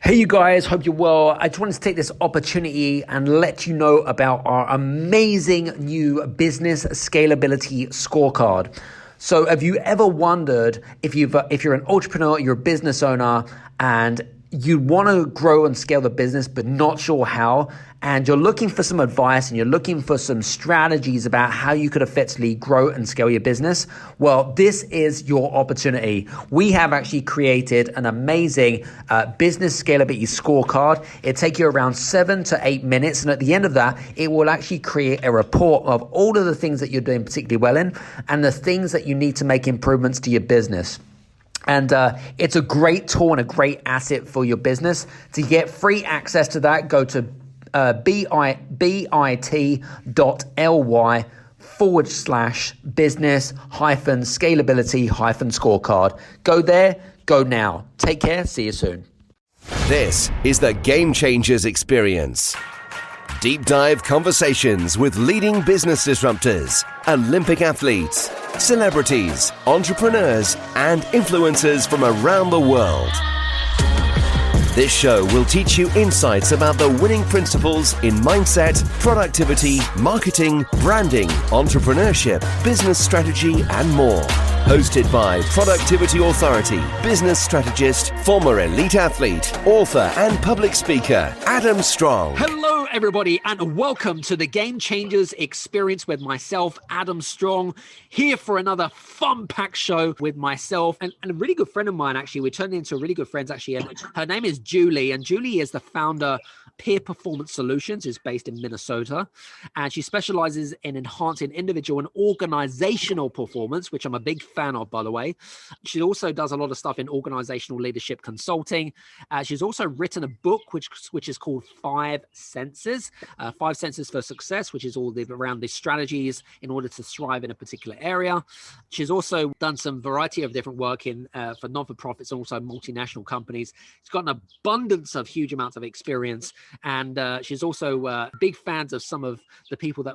Hey, you guys, hope you're well. I just wanted to take this opportunity and let you know about our amazing new business scalability scorecard. So have you ever wondered if you're an entrepreneur, you're a business owner, and you want to grow and scale the business, but not sure how, and you're looking for some advice and you're looking for some strategies about how you could effectively grow and scale your business? Well, this is your opportunity. We have actually created an amazing business scalability scorecard. It'll take you around 7 to 8 minutes. And at the end of that, it will actually create a report of all of the things that you're doing particularly well in and the things that you need to make improvements to your business. And it's a great tool and a great asset for your business. To get free access to that, go to bit.ly/business-scalability-scorecard. Go there, go now. Take care, see you soon. This is the Game Changers Experience. Deep dive conversations with leading business disruptors, Olympic athletes, celebrities, entrepreneurs, and influencers from around the world. This show will teach you insights about the winning principles in mindset, productivity, marketing, branding, entrepreneurship, business strategy, and more. Hosted by Productivity Authority, business strategist, former elite athlete, author, and public speaker, Adam Strong. Hello, everybody, and welcome to the Game Changers Experience with myself, Adam Strong, here for another fun-packed show with myself and a really good friend of mine, actually. We're turning into really good friends, actually, and her name is Juli, and Juli is the founder Peer Performance Solutions, is based in Minnesota, and she specializes in enhancing individual and organizational performance, which I'm a big fan of, by the way. She also does a lot of stuff in organizational leadership consulting. She's also written a book which is called Five Senses for Success, which is all around the strategies in order to thrive in a particular area. She's also done some variety of different work in for non-for-profits and also multinational companies. She's got an abundance of huge amounts of experience. And she's also big fans of some of the people that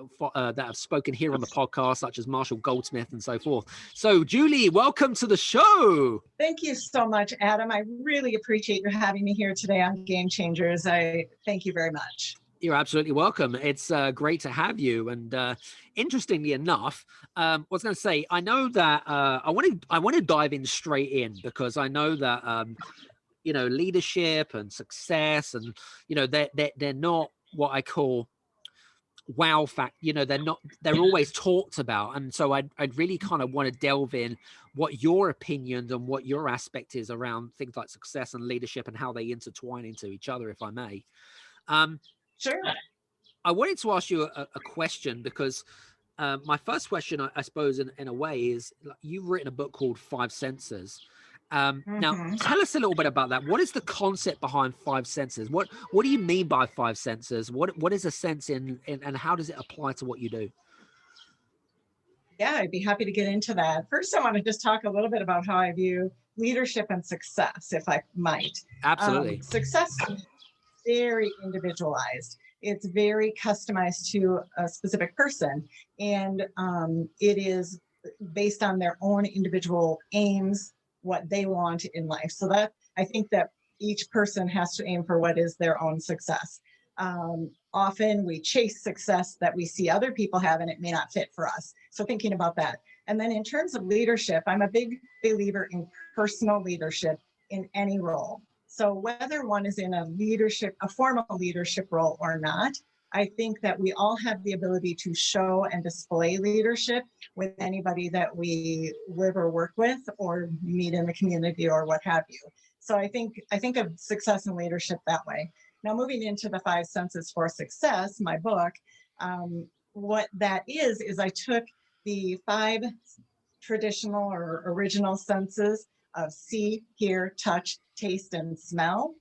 have spoken here on the podcast, such as Marshall Goldsmith and so forth. So, Juli, welcome to the show. Thank you so much, Adam. I really appreciate you having me here today on Game Changers. I thank you very much. You're absolutely welcome. It's great to have you. And interestingly enough, I was going to say, I know that I want to dive in straight in because I know that leadership and success, and they're not what I call wow fact. They're always talked about, and so I'd really kind of want to delve in what your opinion and what your aspect is around things like success and leadership and how they intertwine into each other, if I may. Sure. I wanted to ask you a question because my first question, I suppose, in a way, is you've written a book called Five Senses. Now, tell us a little bit about that. What is the concept behind Five Senses? What do you mean by Five Senses? What is a sense in and how does it apply to what you do? Yeah, I'd be happy to get into that. First, I want to just talk a little bit about how I view leadership and success, if I might. Absolutely. Success is very individualized. It's very customized to a specific person, and it is based on their own individual aims, what they want in life. So that I think that each person has to aim for what is their own success. Often we chase success that we see other people have and it may not fit for us. So thinking about that. And then in terms of leadership, I'm a big believer in personal leadership in any role. So whether one is in a formal leadership role or not, I think that we all have the ability to show and display leadership with anybody that we live or work with or meet in the community or what have you. So I think of success and leadership that way. Now, moving into the Five Senses for Success, my book, what that is I took the 5 traditional or original senses of see, hear, touch, taste, and smell.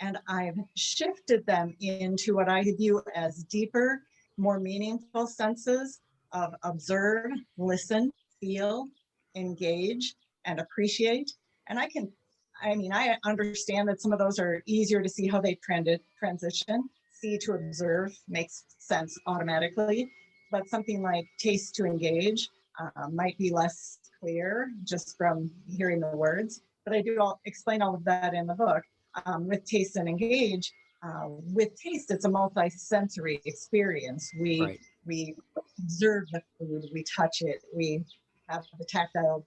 And I've shifted them into what I view as deeper, more meaningful senses of observe, listen, feel, engage, and appreciate. And I understand that some of those are easier to see how they transition. See to observe makes sense automatically, but something like taste to engage might be less clear just from hearing the words. But I do explain all of that in the book. with taste and engage. With taste, it's a multi-sensory experience. Right. We observe the food, we touch it, we have the tactile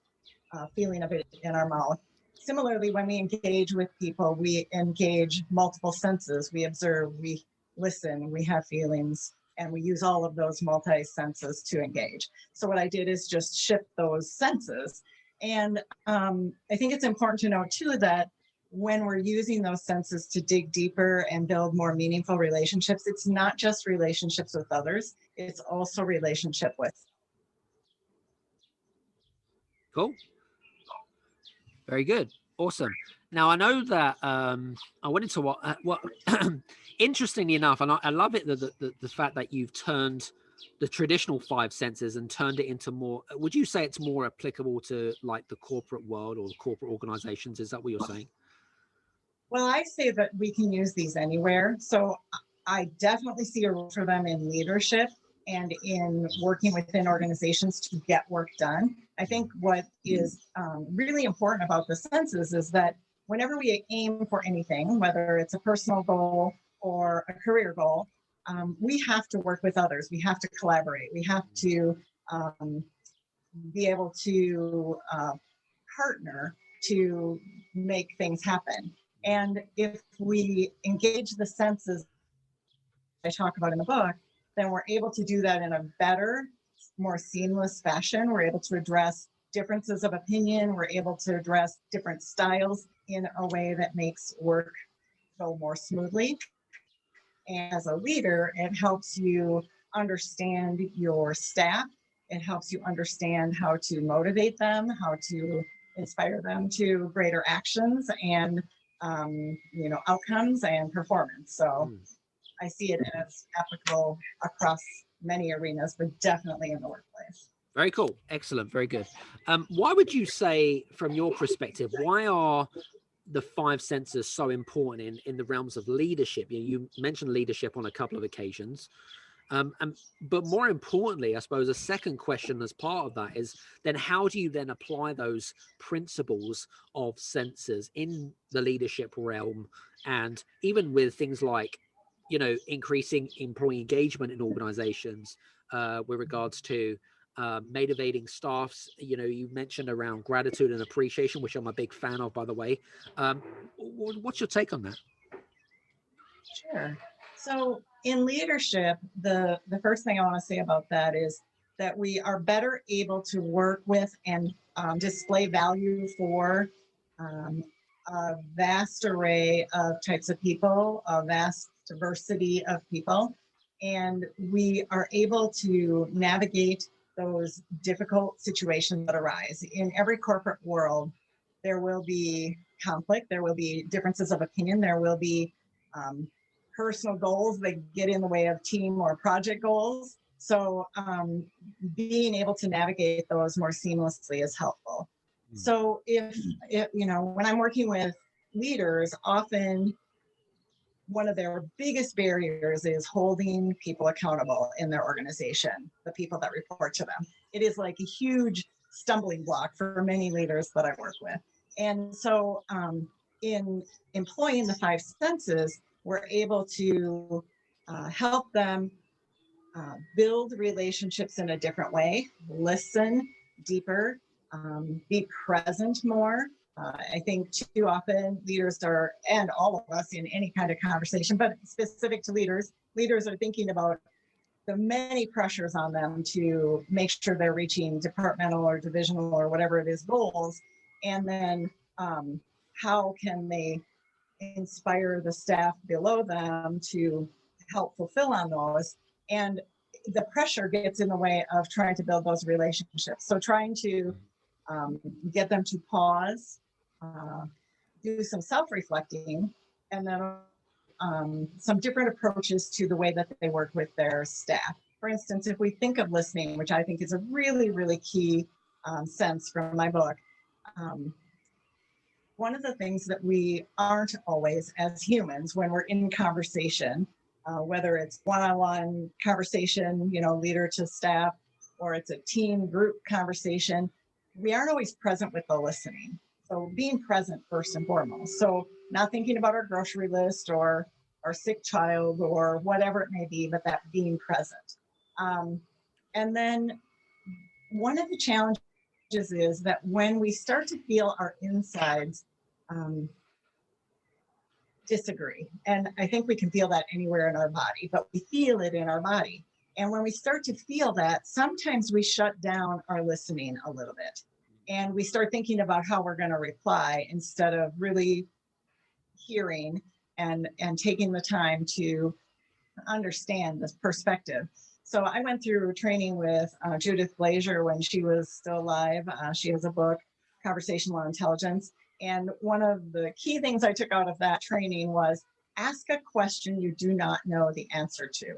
feeling of it in our mouth. Similarly, when we engage with people, we engage multiple senses. We observe, we listen, we have feelings, and we use all of those multi-senses to engage. So what I did is just shift those senses. And I think it's important to know too that when we're using those senses to dig deeper and build more meaningful relationships, it's not just relationships with others, it's also relationship with. Cool. Very good. Awesome. Now, I know that I went into what interestingly enough, and I love it, the fact that you've turned the traditional five senses and turned it into more, would you say it's more applicable to like the corporate world or the corporate organizations? Is that what you're saying? Well, I say that we can use these anywhere. So I definitely see a role for them in leadership and in working within organizations to get work done. I think what is really important about the senses is that whenever we aim for anything, whether it's a personal goal or a career goal, we have to work with others. We have to collaborate. We have to be able to partner to make things happen. And if we engage the senses I talk about in the book, then we're able to do that in a better, more seamless fashion. We're able to address differences of opinion. We're able to address different styles in a way that makes work go more smoothly. And as a leader, it helps you understand your staff. It helps you understand how to motivate them, how to inspire them to greater actions and outcomes and performance. So I see it as applicable across many arenas, but definitely in the workplace. Very cool. Excellent. Very good. Why would you say, from your perspective, why are the five senses so important in the realms of leadership? You mentioned leadership on a couple of occasions. But more importantly, I suppose a second question as part of that is then how do you then apply those principles of senses in the leadership realm, and even with things like, increasing employee engagement in organizations with regards to motivating staffs. You mentioned around gratitude and appreciation, which I'm a big fan of, by the way. What's your take on that? Sure. So in leadership, the first thing I want to say about that is that we are better able to work with and display value for a vast array of types of people, a vast diversity of people, and we are able to navigate those difficult situations that arise. In every corporate world, there will be conflict, there will be differences of opinion, there will be personal goals that get in the way of team or project goals. So being able to navigate those more seamlessly is helpful. So if when I'm working with leaders, often one of their biggest barriers is holding people accountable in their organization, the people that report to them. It is like a huge stumbling block for many leaders that I work with. And so in employing the five senses, we're able to help them build relationships in a different way, listen deeper, be present more. I think too often leaders are, and all of us in any kind of conversation, but specific to leaders are thinking about the many pressures on them to make sure they're reaching departmental or divisional or whatever it is goals. And then how can they inspire the staff below them to help fulfill on those? And the pressure gets in the way of trying to build those relationships. So trying to get them to pause, do some self-reflecting, and then some different approaches to the way that they work with their staff. For instance, if we think of listening, which I think is a really, really key sense from my book, one of the things that we aren't always as humans when we're in conversation, whether it's one-on-one conversation, leader to staff, or it's a team group conversation, we aren't always present with the listening. So being present first and foremost. So not thinking about our grocery list or our sick child or whatever it may be, but that being present. And then one of the challenges is that when we start to feel our insides disagree, and I think we can feel that anywhere in our body, but we feel it in our body. And when we start to feel that, sometimes we shut down our listening a little bit and we start thinking about how we're going to reply instead of really hearing and taking the time to understand this perspective. So I went through training with Judith Glazier when she was still alive. She has a book, Conversational Intelligence. And one of the key things I took out of that training was ask a question you do not know the answer to.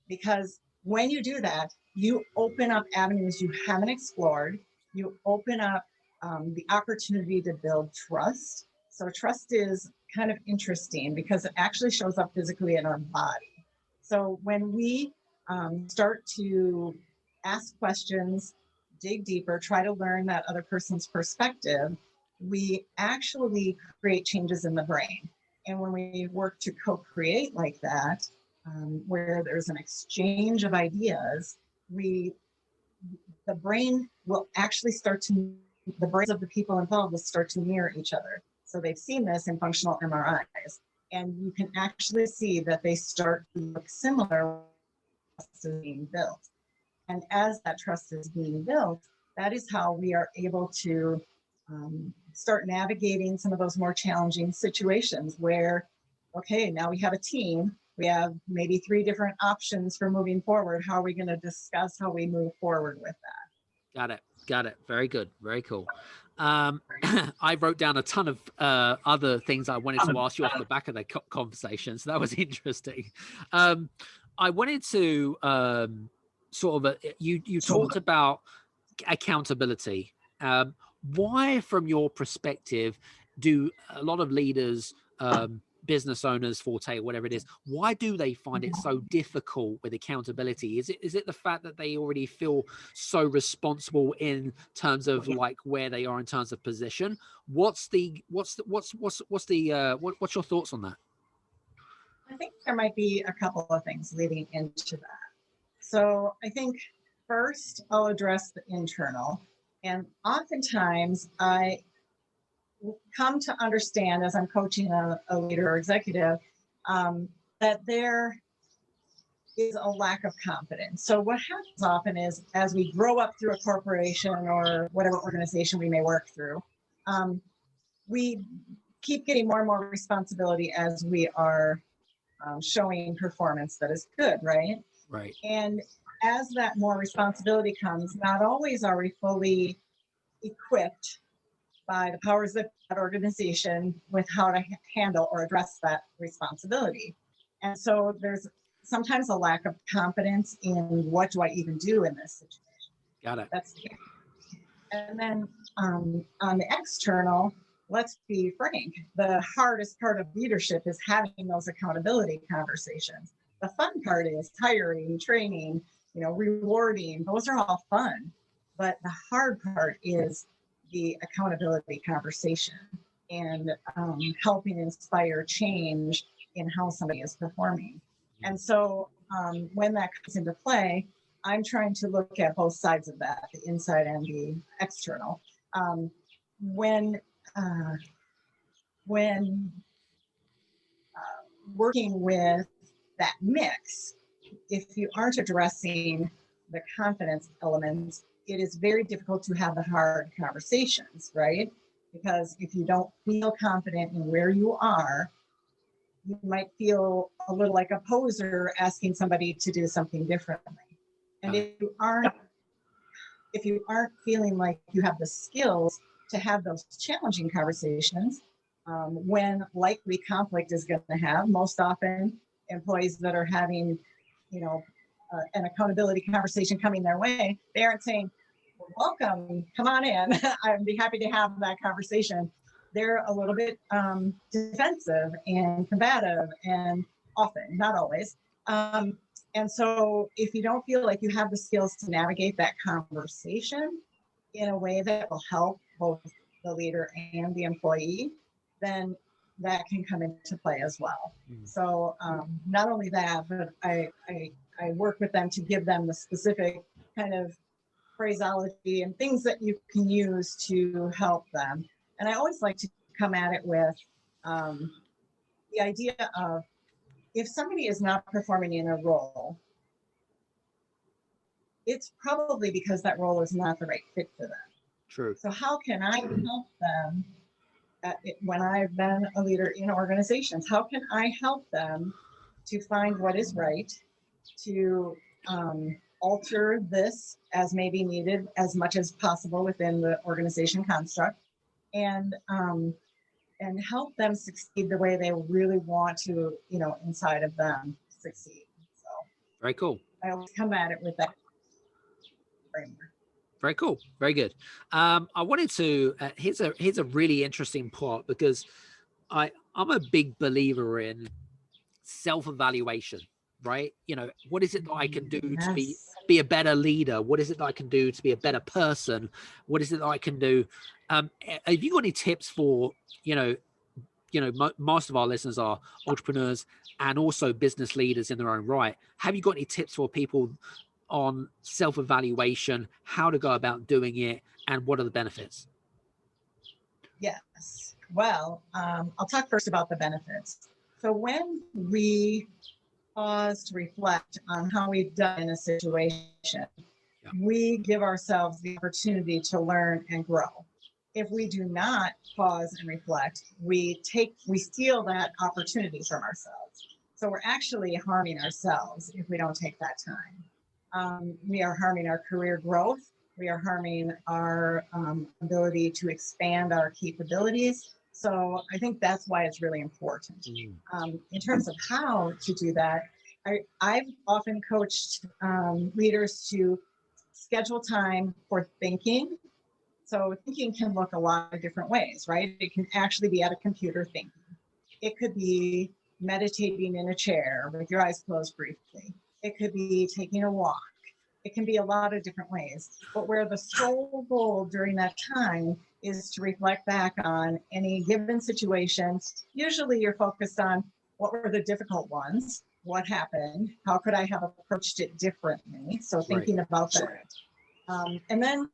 Because when you do that, you open up avenues you haven't explored. You open up the opportunity to build trust. So trust is kind of interesting because it actually shows up physically in our body. So when we start to ask questions, dig deeper, try to learn that other person's perspective, we actually create changes in the brain. And when we work to co-create like that, where there's an exchange of ideas, the brain will actually the brains of the people involved will start to mirror each other. So they've seen this in functional MRIs, and you can actually see that they start to look similar as being built. And as that trust is being built, that is how we are able to start navigating some of those more challenging situations where, okay, now we have a team. We have maybe 3 different options for moving forward. How are we going to discuss how we move forward with that? Got it. Very good. Very cool. I wrote down a ton of other things I wanted to ask you off the back of the conversation. So that was interesting. I wanted to you talked about accountability. Why, from your perspective, do a lot of leaders, business owners, Forte, whatever it is, why do they find it so difficult with accountability? Is it the fact that they already feel so responsible in terms of like where they are in terms of position? What's your thoughts on that? I think there might be a couple of things leading into that. So I think first I'll address the internal. And oftentimes I come to understand as I'm coaching a leader or executive that there is a lack of confidence. So what happens often is as we grow up through a corporation or whatever organization we may work through, we keep getting more and more responsibility as we are showing performance that is good, right? Right. And as that more responsibility comes, not always are we fully equipped by the powers of that organization with how to handle or address that responsibility. And so there's sometimes a lack of confidence in what do I even do in this situation. Got it. That's key. And then on the external, let's be frank, the hardest part of leadership is having those accountability conversations. The fun part is hiring, training, rewarding. Those are all fun. But the hard part is the accountability conversation and helping inspire change in how somebody is performing. And so when that comes into play, I'm trying to look at both sides of that, the inside and the external. When working with that mix, if you aren't addressing the confidence elements, it is very difficult to have the hard conversations, right? Because if you don't feel confident in where you are, you might feel a little like a poser asking somebody to do something differently. And if you aren't feeling like you have the skills to have those challenging conversations, when likely conflict is going to have, most often employees that are having, an accountability conversation coming their way, they aren't saying, welcome, come on in. I'd be happy to have that conversation. They're a little bit defensive and combative, and often, not always. And so if you don't feel like you have the skills to navigate that conversation in a way that will help both the leader and the employee, then that can come into play as well. So not only that, but I work with them to give them the specific kind of phraseology and things that you can use to help them. And I always like to come at it with the idea of, if somebody is not performing in a role, it's probably because that role is not the right fit for them. True. So how can I help them when I've been a leader in organizations? How can I help them to find what is right, to alter this as may be needed as much as possible within the organization construct, and help them succeed the way they really want to, inside of them succeed. So Very cool. I always come at it with that framework. Very cool. Very good. I wanted to, here's a really interesting part, because I'm a big believer in self-evaluation, right? What is it that I can do to be a better leader? What is it that I can do to be a better person? What is it that I can do? Have you got any tips for, most of our listeners are entrepreneurs and also business leaders in their own right. Have you got any tips for people on self-evaluation, how to go about doing it, and what are the benefits? Yes. Well, I'll talk first about the benefits. So when we pause to reflect on how we've done in a situation, we give ourselves the opportunity to learn and grow. If we do not pause and reflect, we steal that opportunity from ourselves. So we're actually harming ourselves if we don't take that time. We are harming our career growth. We are harming our ability to expand our capabilities. So I think that's why it's really important. In terms of how to do that, I've often coached leaders to schedule time for thinking. So thinking can look a lot of different ways, right? It can actually be at a computer thinking. It could be meditating in a chair with your eyes closed briefly. It could be taking a walk. It can be a lot of different ways. But where the sole goal during that time is to reflect back on any given situation. Usually you're focused on what were the difficult ones, what happened, how could I have approached it differently? So thinking about that. And then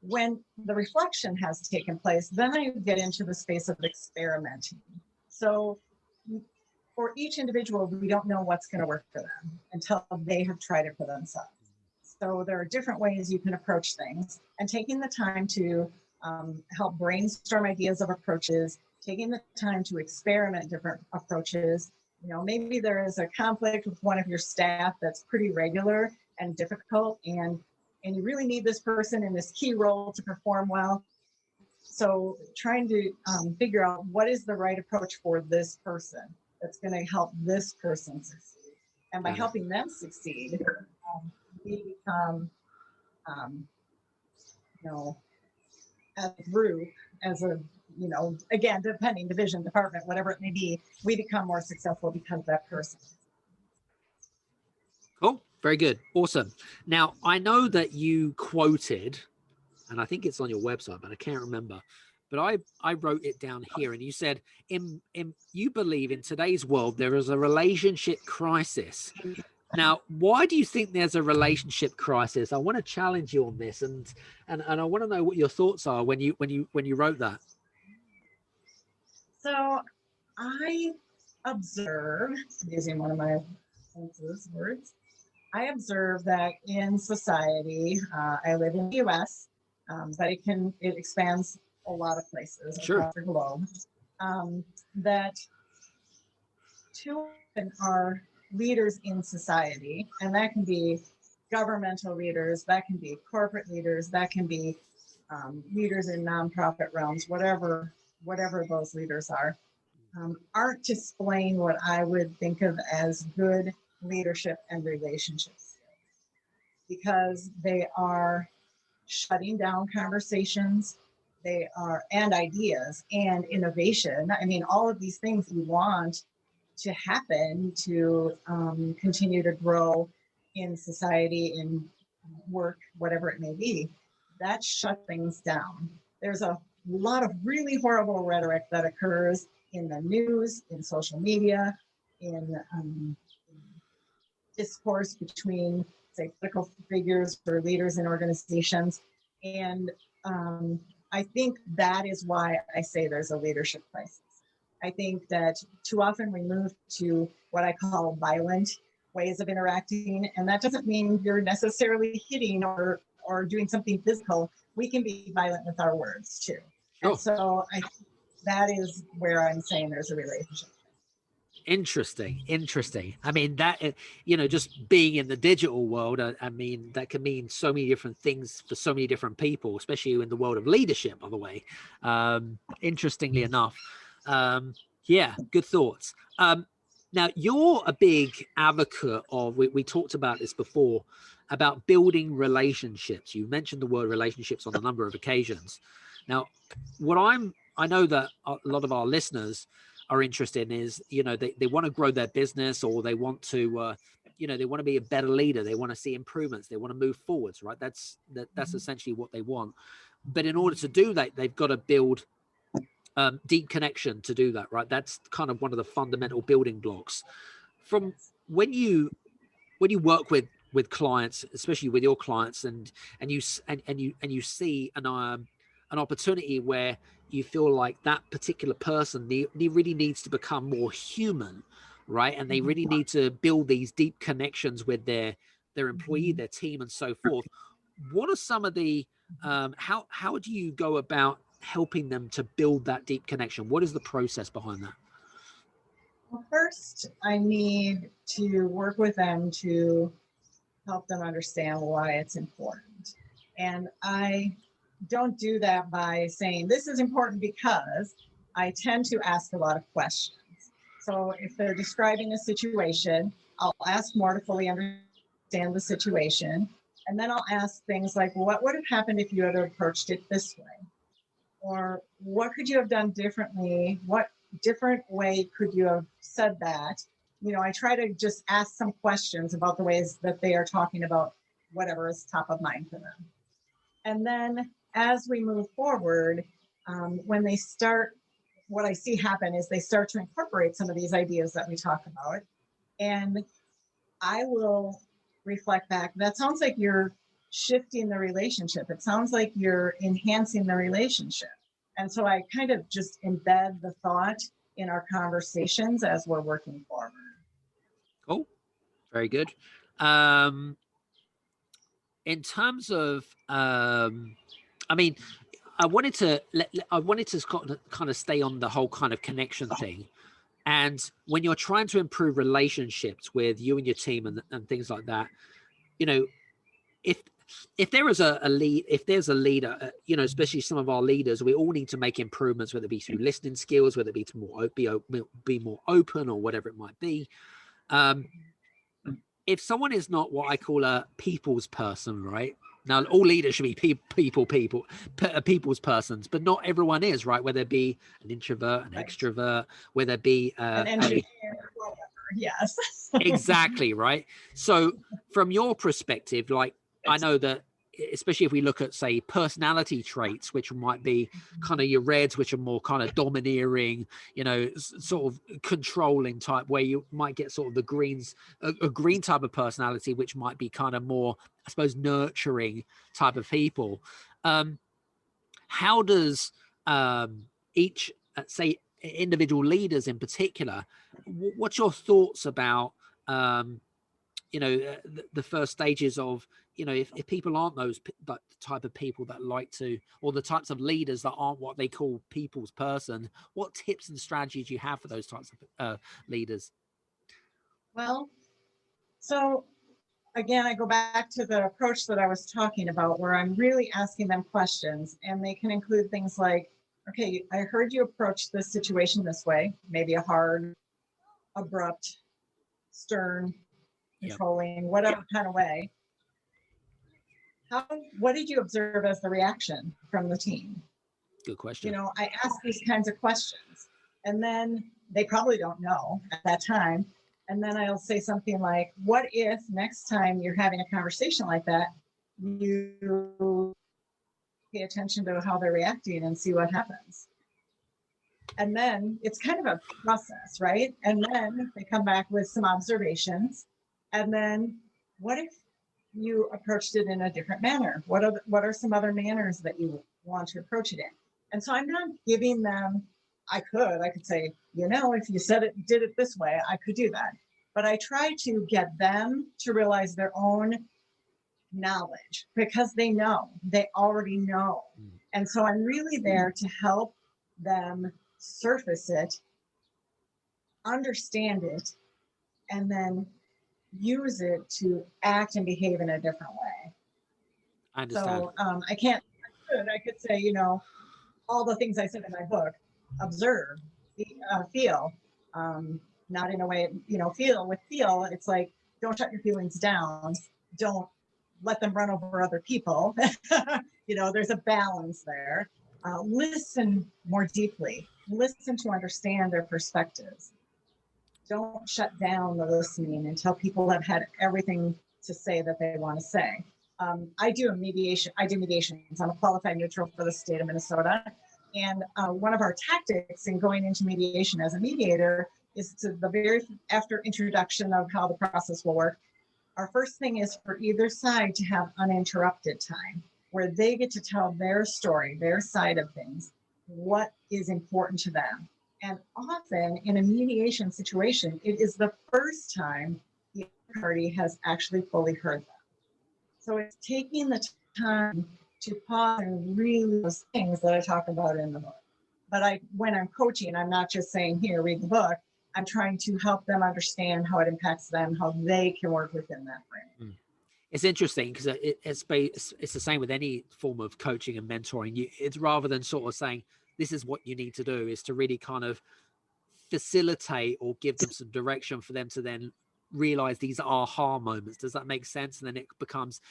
when the reflection has taken place, then I get into the space of experimenting. So for each individual, we don't know what's going to work for them until they have tried it for themselves. So there are different ways you can approach things, and taking the time to help brainstorm ideas of approaches, taking the time to experiment different approaches. Maybe there is a conflict with one of your staff that's pretty regular and difficult, and you really need this person in this key role to perform well. So trying to figure out what is the right approach for this person that's going to help this person succeed. And by helping them succeed, we become, as a group, again, depending, division, department, whatever it may be, we become more successful because of that person. Cool. Very good. Awesome. Now, I know that you quoted, and I think it's on your website, but I can't remember, but I wrote it down here, and you said, you believe in today's world, there is a relationship crisis. Now, why do you think there's a relationship crisis? I want to challenge you on this, and I want to know what your thoughts are when you wrote that. So I observe, using one of my words, I observe that in society, I live in the US, but it expands a lot of places across the globe, that too often are leaders in society, and that can be governmental leaders, that can be corporate leaders, that can be leaders in nonprofit realms, whatever those leaders are, aren't displaying what I would think of as good leadership and relationships, because they are shutting down conversations, and ideas and innovation. I mean, all of these things we want to happen to continue to grow in society, in work, whatever it may be, that shut things down. There's a lot of really horrible rhetoric that occurs in the news, in social media, in discourse between, say, political figures or leaders in organizations. And I think that is why I say there's a leadership crisis. I think that too often we move to what I call violent ways of interacting. And that doesn't mean you're necessarily hitting or doing something physical. We can be violent with our words too. Sure. And so I think that is where I'm saying there's a relationship. Interesting. I mean, that, just being in the digital world, I mean, that can mean so many different things for so many different people, especially in the world of leadership, by the way. Interestingly enough. Yeah, good thoughts. Now, you're a big advocate of, we talked about this before, about building relationships. You mentioned the word relationships on a number of occasions. Now, I know that a lot of our listeners are interested in is, they want to grow their business, or they want to, they want to be a better leader. They want to see improvements. They want to move forwards, right? That's essentially what they want. But in order to do that, they've got to build deep connection to do that, right? That's kind of one of the fundamental building blocks. From when you work with clients, especially with your clients, and you see an opportunity where you feel like that particular person really needs to become more human, right? And they really need to build these deep connections with their employee, their team, and so forth. What are some of the how do you go about helping them to build that deep connection? What is the process behind that? Well, first, I need to work with them to help them understand why it's important. And I don't do that by saying, this is important because. I tend to ask a lot of questions. So if they're describing a situation, I'll ask more to fully understand the situation. And then I'll ask things like, what would have happened if you had approached it this way? Or what could you have done differently? What different way could you have said that? I try to just ask some questions about the ways that they are talking about whatever is top of mind for them. And then as we move forward, when they start, what I see happen is they start to incorporate some of these ideas that we talk about. And I will reflect back, that sounds like you're shifting the relationship. It sounds like you're enhancing the relationship. And so I kind of just embed the thought in our conversations as we're working forward. Cool. Very good. In terms of, I mean, I wanted to kind of stay on the whole kind of connection thing. And when you're trying to improve relationships with you and your team and things like that, if there is a lead, if there's a leader, especially some of our leaders, we all need to make improvements, whether it be through listening skills, whether it be to be more open, or whatever it might be. If someone is not what I call a people's person, right? Now, all leaders should be people's persons, but not everyone is, right? Whether it be an introvert, an extrovert, whether it be an engineer, whatever. Yes. Exactly, right? So from your perspective, like, I know that, especially if we look at, say, personality traits, which might be kind of your reds, which are more kind of domineering, sort of controlling type, where you might get sort of the greens, a green type of personality, which might be kind of more, I suppose, nurturing type of people. How does each, say, individual leaders in particular, what's your thoughts about, the first stages of, if people aren't those that type of people that like to, or the types of leaders that aren't what they call people's person, what tips and strategies do you have for those types of leaders? Well, so again, I go back to the approach that I was talking about, where I'm really asking them questions, and they can include things like, okay, I heard you approach this situation this way, maybe a hard, abrupt, stern, controlling, whatever kind of way. What did you observe as the reaction from the team? Good question. I ask these kinds of questions, and then they probably don't know at that time. And then I'll say something like, what if next time you're having a conversation like that, you pay attention to how they're reacting and see what happens? And then it's kind of a process, right? And then they come back with some observations. And then what if you approached it in a different manner? What are some other manners that you want to approach it in? And so I'm not giving them, I could say, if you did it this way, I could do that. But I try to get them to realize their own knowledge, because they already know. And so I'm really there to help them surface it, understand it, and then use it to act and behave in a different way. I understand. So I could say, all the things I said in my book: observe, feel, not in a way, feel. It's like, don't shut your feelings down. Don't let them run over other people. There's a balance there. Listen more deeply. Listen to understand their perspectives. Don't shut down the listening until people have had everything to say that they want to say. I do mediations. I'm a qualified neutral for the state of Minnesota. And one of our tactics in going into mediation as a mediator is after introduction of how the process will work, our first thing is for either side to have uninterrupted time, where they get to tell their story, their side of things, what is important to them. And often in a mediation situation, it is the first time the other party has actually fully heard them. So it's taking the time to pause and really those things that I talk about in the book. But when I'm coaching, I'm not just saying, here, read the book. I'm trying to help them understand how it impacts them, how they can work within that frame. It's interesting because it's the same with any form of coaching and mentoring. It's rather than sort of saying, this is what you need to do, is to really kind of facilitate or give them some direction for them to then realize these aha moments. Does that make sense? And then it becomes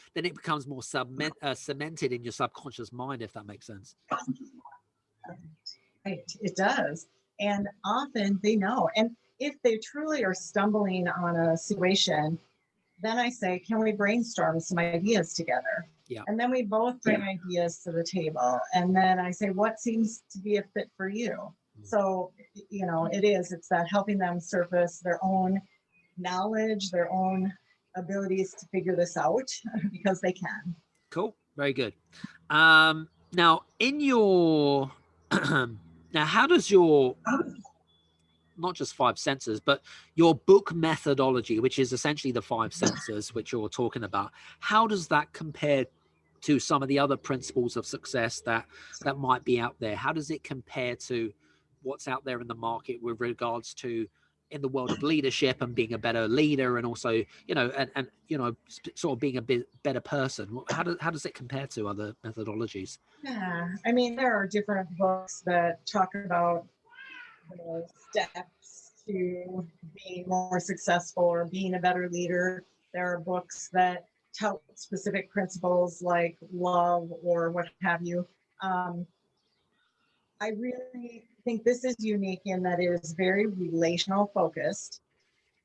more cemented in your subconscious mind, if that makes sense. Right, it does. And often they know. And if they truly are stumbling on a situation, then I say, can we brainstorm some ideas together? Yeah. And then we both bring ideas to the table. And then I say, what seems to be a fit for you? So, it's that helping them surface their own knowledge, their own abilities to figure this out, because they can. Cool. Very good. Now, in your now, how does your not just 5 senses, but your book methodology, which is essentially the 5 senses which you're talking about, how does that compare to some of the other principles of success that might be out there? How does it compare to what's out there in the market with regards to in the world of leadership and being a better leader, and also sort of being a bit better person? How does it compare to other methodologies? Yeah, I mean, there are different books that talk about the steps to being more successful or being a better leader. There are books that tout specific principles like love or what have you. I really think this is unique in that it is very relational focused,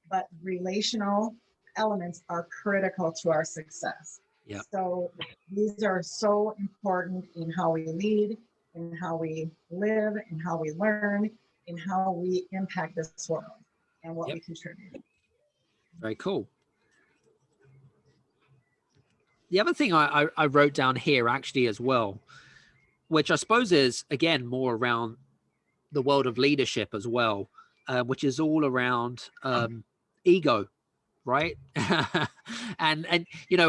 but relational elements are critical to our success. Yeah. So these are so important in how we lead, in how we live, in how we learn, in how we impact this world and what we contribute. Very cool. The other thing I wrote down here actually as well, which I suppose is, again, more around the world of leadership as well, which is all around ego, right? and I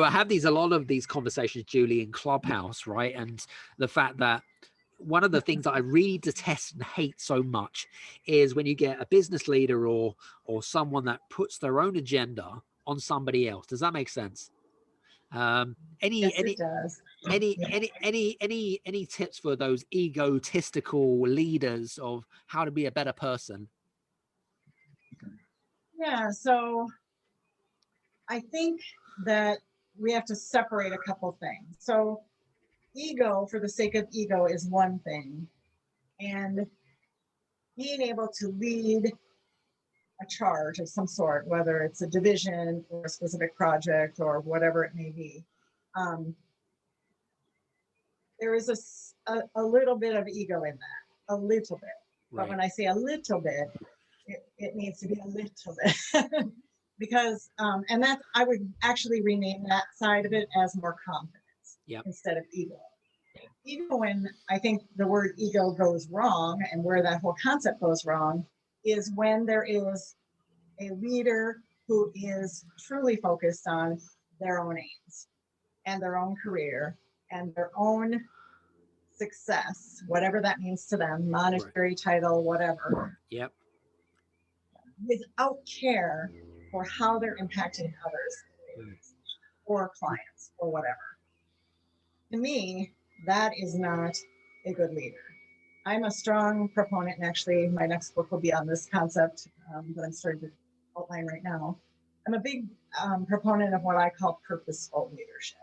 have a lot of these conversations, Julie, in Clubhouse, right? And the fact that one of the things that I really detest and hate so much is when you get a business leader or someone that puts their own agenda on somebody else. Does that make sense? It does. Any tips for those egotistical leaders of how to be a better person? Yeah, so I think that we have to separate a couple things. So ego, for the sake of ego, is one thing. And being able to lead a charge of some sort, whether it's a division or a specific project or whatever it may be, there is a little bit of ego in that, a little bit. But when I say a little bit, it needs to be a little bit. Because, and that I would actually rename that side of it as more confidence instead of ego. Even when I think the word ego goes wrong and where that whole concept goes wrong is when there is a leader who is truly focused on their own aims and their own career and their own success, whatever that means to them, monetary title, whatever. Yep. Without care for how they're impacting others or clients or whatever. To me, that is not a good leader. I'm a strong proponent, and actually my next book will be on this concept that I'm starting to outline right now. I'm a big proponent of what I call purposeful leadership.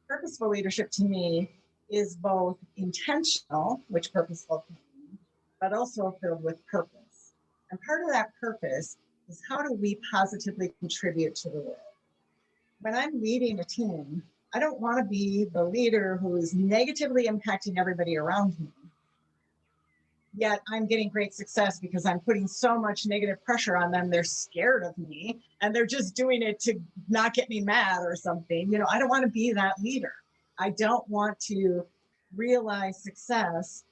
Purposeful leadership to me is both intentional, which purposeful can be, but also filled with purpose. And part of that purpose is how do we positively contribute to the world? When I'm leading a team, I don't want to be the leader who is negatively impacting everybody around me. Yet I'm getting great success because I'm putting so much negative pressure on them. They're scared of me and they're just doing it to not get me mad or something. You know, I don't want to be that leader. I don't want to realize success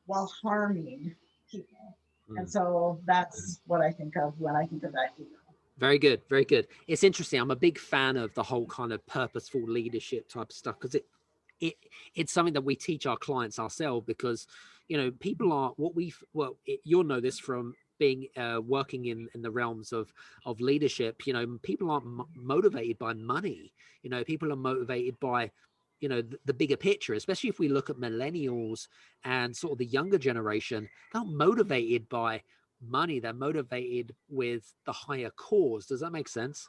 while harming people. And so that's what I think of when I think of that ego. Very good. Very good. It's interesting. I'm a big fan of the whole kind of purposeful leadership type of stuff because it's something that we teach our clients ourselves because, you know, people are you'll know this from being working in the realms of leadership. You know, people aren't motivated by money. You know, people are motivated by, you know, the bigger picture, especially if we look at millennials and sort of the younger generation. They're not motivated by money. They're motivated with the higher cause. Does that make sense?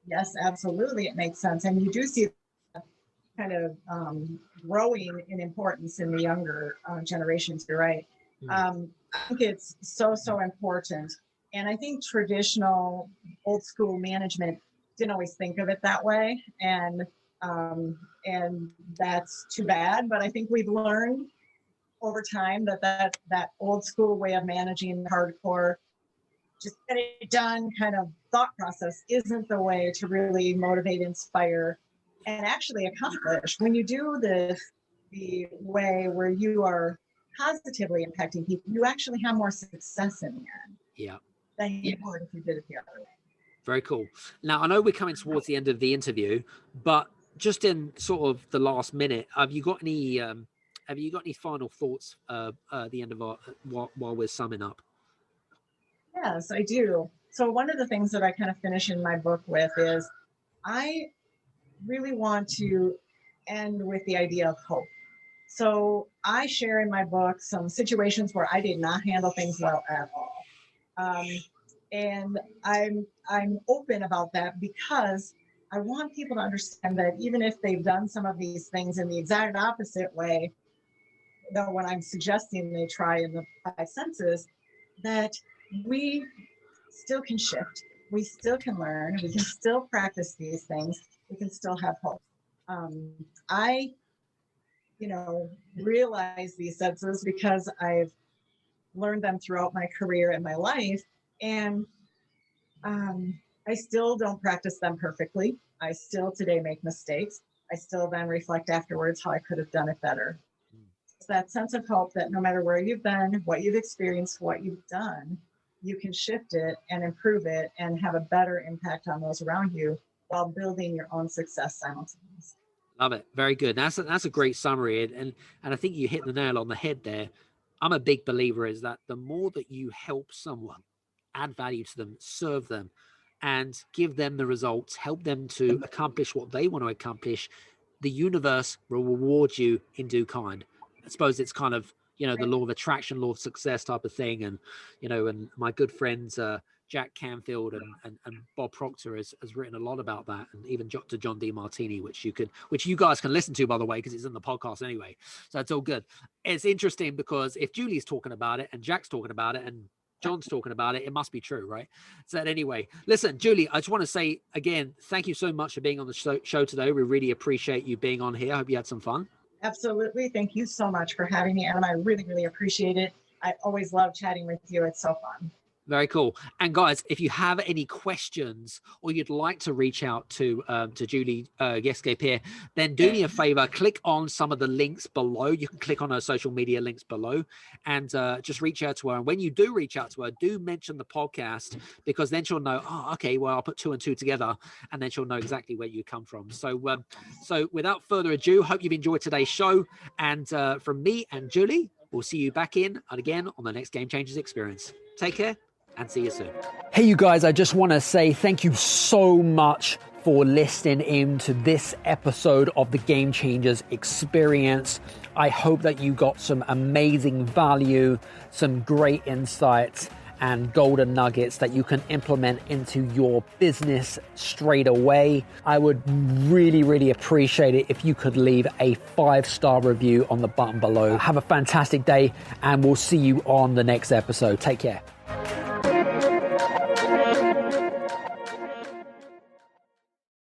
Yes, absolutely. It makes sense. And you do see kind of growing in importance in the younger generations. You're right. I think it's so important. And I think traditional old school management didn't always think of it that way. And that's too bad. But I think we've learned over time that old school way of managing hardcore, just get it done kind of thought process isn't the way to really motivate, inspire, and actually accomplish. When you do this the way where you are positively impacting people, you actually have more success in the end. Yeah. Than you would if you did it the other way. Very cool. Now, I know we're coming towards the end of the interview, but just in sort of the last minute, have you got any final thoughts at the end of while we're summing up? Yes, I do. So one of the things that I kind of finish in my book with is I really want to end with the idea of hope. So I share in my book some situations where I did not handle things well at all. And I'm open about that because I want people to understand that even if they've done some of these things in the exact opposite way, though when I'm suggesting they try in the 5 senses, that we still can shift, we still can learn, we can still practice these things, we can still have hope. I, realize these senses because I've learned them throughout my career and my life, and I still don't practice them perfectly. I still today make mistakes. I still then reflect afterwards how I could have done it better. It's that sense of hope that no matter where you've been, what you've experienced, what you've done, you can shift it and improve it and have a better impact on those around you while building your own success simultaneously. Love it. Very good. That's a great summary. And I think you hit the nail on the head there. I'm a big believer is that the more that you help someone, add value to them, serve them, and give them the results, help them to accomplish what they want to accomplish, the universe will reward you in due kind. I suppose it's kind of, the law of attraction, law of success type of thing. And, and my good friends, Jack Canfield and Bob Proctor has written a lot about that. And even Dr. John DeMartini, which you guys can listen to, by the way, because it's in the podcast anyway. So it's all good. It's interesting because if Julie's talking about it and Jack's talking about it and John's talking about it, it must be true, right? So anyway, listen, Julie, I just want to say again, thank you so much for being on the show today. We really appreciate you being on here. I hope you had some fun. Absolutely. Thank you so much for having me, Adam. I really, really appreciate it. I always love chatting with you. It's so fun. Very cool. And guys, if you have any questions or you'd like to reach out to Juli Geske-Peer, then do me a favor, click on some of the links below. You can click on her social media links below and just reach out to her. And when you do reach out to her, do mention the podcast, because then she'll know, oh, okay, well, I'll put 2 and 2 together, and then she'll know exactly where you come from. So without further ado, hope you've enjoyed today's show. And from me and Juli, we'll see you back in and again on the next Game Changers Experience. Take care. And see you soon. Hey, you guys, I just want to say thank you so much for listening in to this episode of the Game Changers Experience. I hope that you got some amazing value, some great insights, and golden nuggets that you can implement into your business straight away. I would really, really appreciate it if you could leave a 5-star review on the button below. Have a fantastic day, and we'll see you on the next episode. Take care.